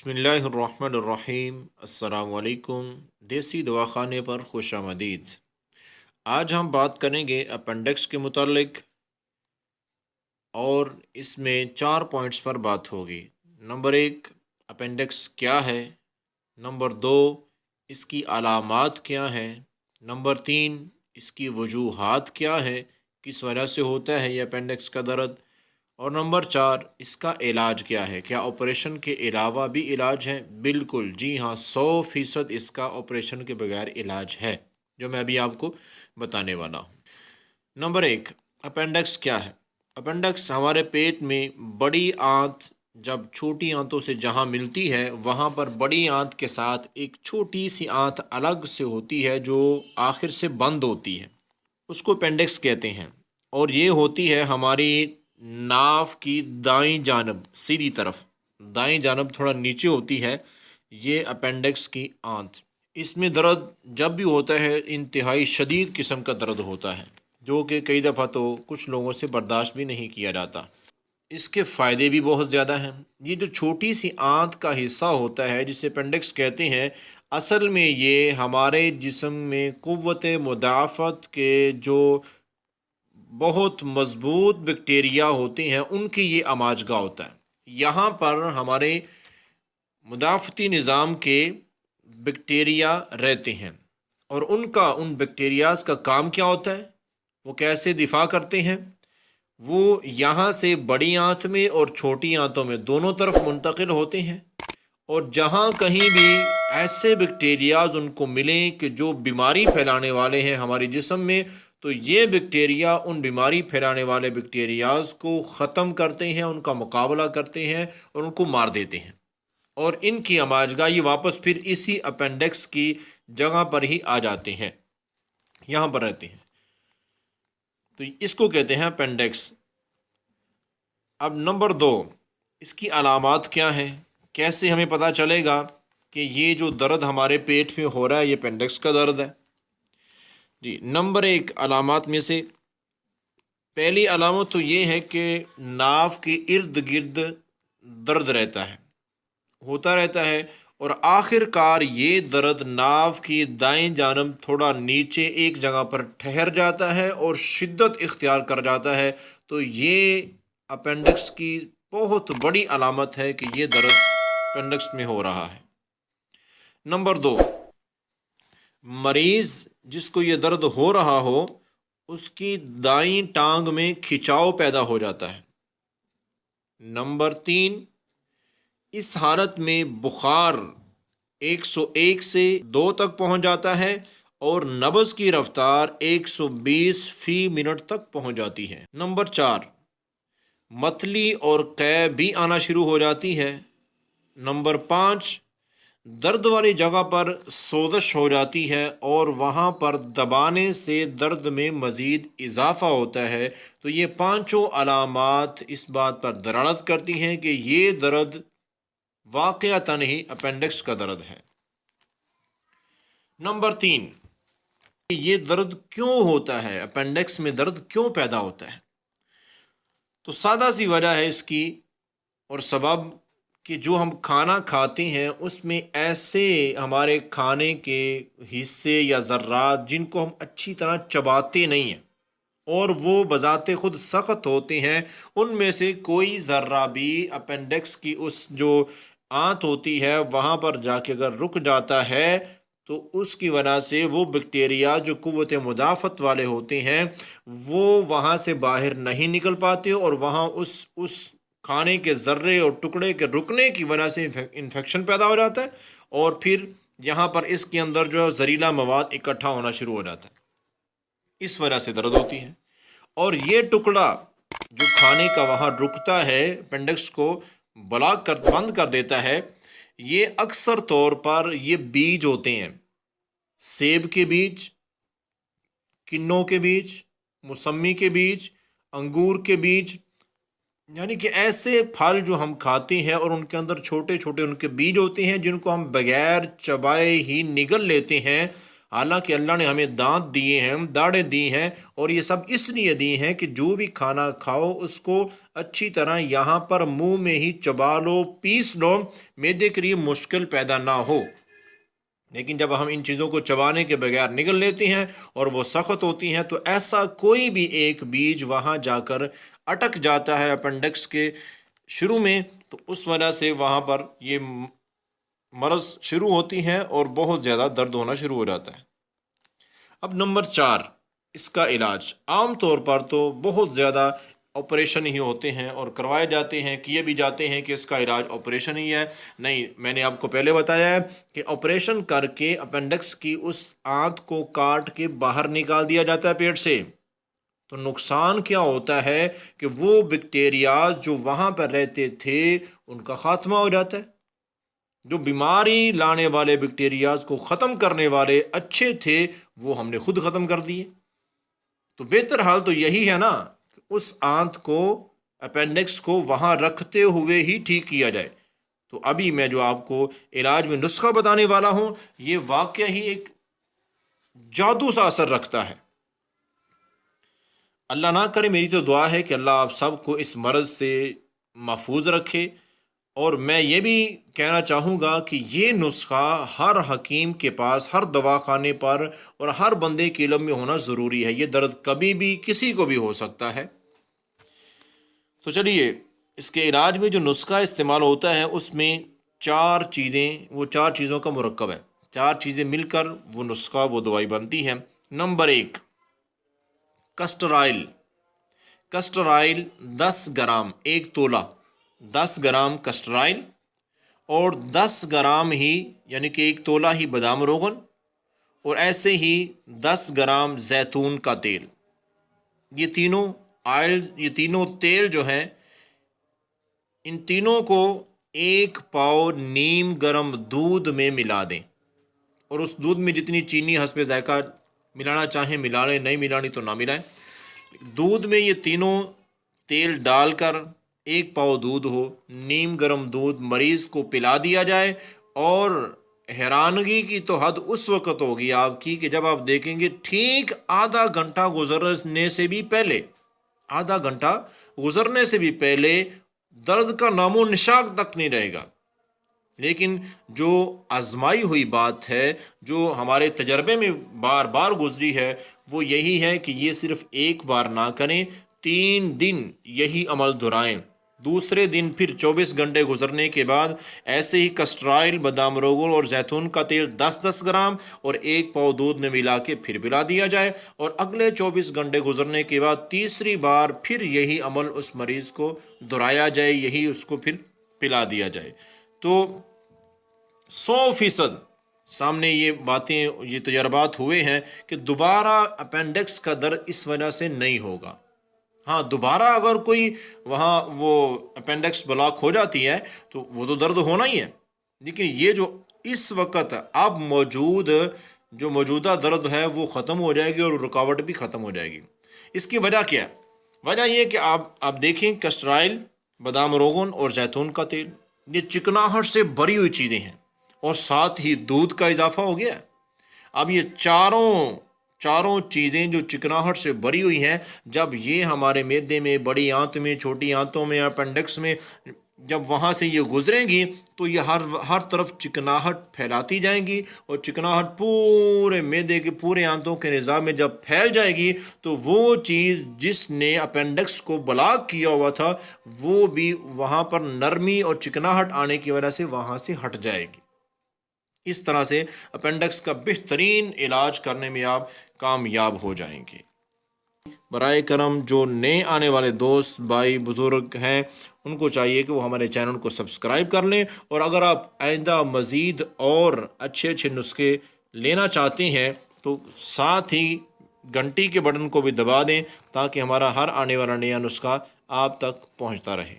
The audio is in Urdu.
بسم اللہ الرحمن الرحیم۔ السلام علیکم، دیسی دواخانے پر خوش آمدید۔ آج ہم بات کریں گے اپینڈکس کے متعلق، اور اس میں 4 پوائنٹس پر بات ہوگی۔ نمبر 1، اپینڈکس کیا ہے؟ نمبر 2، اس کی علامات کیا ہیں؟ نمبر 3، اس کی وجوہات کیا ہے، کس وجہ سے ہوتا ہے یہ اپینڈکس کا درد؟ اور نمبر 4، اس کا علاج کیا ہے؟ کیا آپریشن کے علاوہ بھی علاج ہے؟ بالکل، جی ہاں، 100% اس کا آپریشن کے بغیر علاج ہے، جو میں ابھی آپ کو بتانے والا ہوں۔ نمبر 1، اپینڈکس کیا ہے؟ اپینڈکس ہمارے پیٹ میں بڑی آنت جب چھوٹی آنتوں سے جہاں ملتی ہے، وہاں پر بڑی آنت کے ساتھ ایک چھوٹی سی آنت الگ سے ہوتی ہے جو آخر سے بند ہوتی ہے، اس کو اپینڈکس کہتے ہیں۔ اور یہ ہوتی ہے ہماری ناف کی دائیں جانب، سیدھی طرف دائیں جانب تھوڑا نیچے ہوتی ہے یہ اپینڈکس کی آنت۔ اس میں درد جب بھی ہوتا ہے انتہائی شدید قسم کا درد ہوتا ہے، جو کہ کئی دفعہ تو کچھ لوگوں سے برداشت بھی نہیں کیا جاتا۔ اس کے فائدے بھی بہت زیادہ ہیں۔ یہ جو چھوٹی سی آنت کا حصہ ہوتا ہے جسے اپینڈکس کہتے ہیں، اصل میں یہ ہمارے جسم میں قوت مدافعت کے جو بہت مضبوط بیکٹیریا ہوتے ہیں ان کی یہ آماج گاہ ہوتا ہے۔ یہاں پر ہمارے مدافعتی نظام کے بیکٹیریا رہتے ہیں، اور ان بیکٹیریاز کا کام کیا ہوتا ہے، وہ کیسے دفاع کرتے ہیں؟ وہ یہاں سے بڑی آنت میں اور چھوٹی آنتوں میں دونوں طرف منتقل ہوتے ہیں، اور جہاں کہیں بھی ایسے بیکٹیریاز ان کو ملیں کہ جو بیماری پھیلانے والے ہیں ہمارے جسم میں، تو یہ بیکٹیریا ان بیماری پھیلانے والے بیکٹیریاز کو ختم کرتے ہیں، ان کا مقابلہ کرتے ہیں اور ان کو مار دیتے ہیں، اور ان کی آماجگاہ یہ واپس پھر اسی اپینڈکس کی جگہ پر ہی آ جاتے ہیں، یہاں پر رہتے ہیں، تو اس کو کہتے ہیں اپینڈکس۔ اب نمبر 2، اس کی علامات کیا ہیں؟ کیسے ہمیں پتہ چلے گا کہ یہ جو درد ہمارے پیٹ میں ہو رہا ہے یہ اپینڈکس کا درد ہے؟ جی، نمبر 1 علامات میں سے پہلی علامت تو یہ ہے کہ ناف کے ارد گرد درد رہتا ہے، ہوتا رہتا ہے، اور آخر کار یہ درد ناف کی دائیں جانب تھوڑا نیچے ایک جگہ پر ٹھہر جاتا ہے اور شدت اختیار کر جاتا ہے، تو یہ اپینڈکس کی بہت بڑی علامت ہے کہ یہ درد اپینڈکس میں ہو رہا ہے۔ نمبر 2، مریض جس کو یہ درد ہو رہا ہو اس کی دائیں ٹانگ میں کھچاؤ پیدا ہو جاتا ہے۔ نمبر 3، اس حالت میں بخار 101 سے 2 تک پہنچ جاتا ہے، اور نبض کی رفتار 120 فی منٹ تک پہنچ جاتی ہے۔ نمبر 4، متلی اور قے بھی آنا شروع ہو جاتی ہے۔ نمبر 5، درد والی جگہ پر سوزش ہو جاتی ہے، اور وہاں پر دبانے سے درد میں مزید اضافہ ہوتا ہے۔ تو یہ 5 علامات اس بات پر دلالت کرتی ہیں کہ یہ درد واقعتاً ہی اپینڈکس کا درد ہے۔ نمبر 3، یہ درد کیوں ہوتا ہے؟ اپینڈکس میں درد کیوں پیدا ہوتا ہے؟ تو سادہ سی وجہ ہے اس کی اور سبب کہ جو ہم کھانا کھاتے ہیں اس میں ایسے ہمارے کھانے کے حصے یا ذرات جن کو ہم اچھی طرح چباتے نہیں ہیں اور وہ بذات خود سخت ہوتے ہیں، ان میں سے کوئی ذرہ بھی اپینڈکس کی اس جو آنت ہوتی ہے وہاں پر جا کے اگر رک جاتا ہے تو اس کی وجہ سے وہ بیکٹیریا جو قوت مدافعت والے ہوتے ہیں وہ وہاں سے باہر نہیں نکل پاتے، اور وہاں اس کھانے کے ذرے اور ٹکڑے کے رکنے کی وجہ سے انفیکشن پیدا ہو جاتا ہے، اور پھر یہاں پر اس کے اندر جو ہے زہریلا مواد اکٹھا ہونا شروع ہو جاتا ہے، اس وجہ سے درد ہوتی ہے۔ اور یہ ٹکڑا جو کھانے کا وہاں رکتا ہے اپینڈکس کو بلاک کر بند کر دیتا ہے، یہ اکثر طور پر یہ بیج ہوتے ہیں، سیب کے بیج، کنوں کے بیج، موسمی کے بیج، انگور کے بیج، یعنی کہ ایسے پھل جو ہم کھاتے ہیں اور ان کے اندر چھوٹے چھوٹے ان کے بیج ہوتے ہیں جن کو ہم بغیر چبائے ہی نگل لیتے ہیں، حالانکہ اللہ نے ہمیں دانت دیے ہیں، داڑھیں دی ہیں، اور یہ سب اس لیے دی ہیں کہ جو بھی کھانا کھاؤ اس کو اچھی طرح یہاں پر منہ میں ہی چبا لو، پیس لو، معدے کے لیے مشکل پیدا نہ ہو۔ لیکن جب ہم ان چیزوں کو چبانے کے بغیر نگل لیتے ہیں اور وہ سخت ہوتی ہیں، تو ایسا کوئی بھی ایک بیج وہاں جا کر اٹک جاتا ہے اپنڈکس کے شروع میں، تو اس وجہ سے وہاں پر یہ مرض شروع ہوتی ہے اور بہت زیادہ درد ہونا شروع ہو جاتا ہے۔ اب نمبر 4، اس کا علاج۔ عام طور پر تو بہت زیادہ آپریشن ہی ہوتے ہیں اور کروائے جاتے ہیں، کیے بھی جاتے ہیں کہ اس کا علاج آپریشن ہی ہے۔ نہیں، میں نے آپ کو پہلے بتایا ہے کہ آپریشن کر کے اپینڈکس کی اس آنت کو کاٹ کے باہر نکال دیا جاتا ہے پیٹ سے۔ تو نقصان کیا ہوتا ہے کہ وہ بیکٹیریاز جو وہاں پر رہتے تھے ان کا خاتمہ ہو جاتا ہے۔ جو بیماری لانے والے بیکٹیریاز کو ختم کرنے والے اچھے تھے وہ ہم نے خود ختم کر دیے۔ تو بہتر حال تو یہی ہے نا کہ اس آنت کو، اپینڈکس کو وہاں رکھتے ہوئے ہی ٹھیک کیا جائے۔ تو ابھی میں جو آپ کو علاج میں نسخہ بتانے والا ہوں، یہ واقعہ ہی ایک جادو سا اثر رکھتا ہے۔ اللہ نہ کرے، میری تو دعا ہے کہ اللہ آپ سب کو اس مرض سے محفوظ رکھے۔ اور میں یہ بھی کہنا چاہوں گا کہ یہ نسخہ ہر حکیم کے پاس، ہر دواخانے پر اور ہر بندے کے علم میں ہونا ضروری ہے۔ یہ درد کبھی بھی کسی کو بھی ہو سکتا ہے۔ تو چلیے، اس کے علاج میں جو نسخہ استعمال ہوتا ہے اس میں 4 چیزیں، وہ 4 چیزوں کا مرکب ہے۔ 4 چیزیں مل کر وہ نسخہ، وہ دوائی بنتی ہے۔ Number 1، custard oil. Custard oil 10 gram, 1 تولہ 10 gram custard oil, اور 10 گرام ہی یعنی کہ 1 تولہ ہی بادام روغن، اور ایسے ہی 10 گرام زیتون کا تیل۔ یہ تینوں آئل، یہ تینوں تیل جو ہیں، ان تینوں کو 1 پاؤ نیم گرم دودھ میں ملا دیں، اور اس دودھ میں جتنی چینی حسب ذائقہ ملانا چاہیں ملا لیں، نہیں ملانی تو نہ ملائیں۔ دودھ میں یہ تینوں تیل ڈال کر، 1 پاؤ دودھ ہو، نیم گرم دودھ مریض کو پلا دیا جائے۔ اور حیرانگی کی تو حد اس وقت ہوگی آپ کی کہ جب آپ دیکھیں گے ٹھیک آدھا گھنٹہ گزرنے سے بھی پہلے، آدھا گھنٹہ گزرنے سے بھی پہلے درد کا نام و نشان تک نہیں رہے گا۔ لیکن جو آزمائی ہوئی بات ہے، جو ہمارے تجربے میں بار بار گزری ہے، وہ یہی ہے کہ یہ صرف ایک بار نہ کریں، 3 دن یہی عمل دہرائیں۔ دوسرے دن پھر 24 گھنٹے گزرنے کے بعد ایسے ہی کسٹر آئل، بادام روغن اور زیتون کا تیل 10 گرام اور 1 پاؤ دودھ میں ملا کے پھر پلا دیا جائے، اور اگلے 24 گھنٹے گزرنے کے بعد تیسری بار پھر یہی عمل اس مریض کو دہرایا جائے، یہی اس کو پھر پلا دیا جائے۔ تو 100% سامنے یہ باتیں، یہ تجربات ہوئے ہیں کہ دوبارہ اپینڈکس کا درد اس وجہ سے نہیں ہوگا۔ ہاں، دوبارہ اگر کوئی وہاں وہ اپینڈکس بلاک ہو جاتی ہے تو وہ تو درد ہونا ہی ہے، لیکن یہ جو اس وقت اب موجودہ درد ہے وہ ختم ہو جائے گی، اور رکاوٹ بھی ختم ہو جائے گی۔ اس کی وجہ کیا ہے؟ وجہ یہ کہ آپ دیکھیں، کسٹر آئل، بادام روغن اور زیتون کا تیل، یہ چکناہٹ سے بھری ہوئی چیزیں ہیں، اور ساتھ ہی دودھ کا اضافہ ہو گیا ہے۔ اب یہ چاروں چیزیں جو چکناہٹ سے بھری ہوئی ہیں، جب یہ ہمارے معدے میں، بڑی آنت میں، چھوٹی آنتوں میں، اپینڈکس میں، جب وہاں سے یہ گزریں گی تو یہ ہر طرف چکناہٹ پھیلاتی جائیں گی، اور چکناہٹ پورے معدے کے، پورے آنتوں کے نظام میں جب پھیل جائے گی تو وہ چیز جس نے اپینڈکس کو بلاک کیا ہوا تھا وہ بھی وہاں پر نرمی اور چکناہٹ آنے کی وجہ سے وہاں سے ہٹ جائے گی۔ اس طرح سے اپینڈکس کا بہترین علاج کرنے میں آپ کامیاب ہو جائیں گے۔ برائے کرم جو نئے آنے والے دوست، بھائی، بزرگ ہیں، ان کو چاہیے کہ وہ ہمارے چینل کو سبسکرائب کر لیں، اور اگر آپ آئندہ مزید اور اچھے نسخے لینا چاہتے ہیں تو ساتھ ہی گھنٹی کے بٹن کو بھی دبا دیں تاکہ ہمارا ہر آنے والا نیا نسخہ آپ تک پہنچتا رہے۔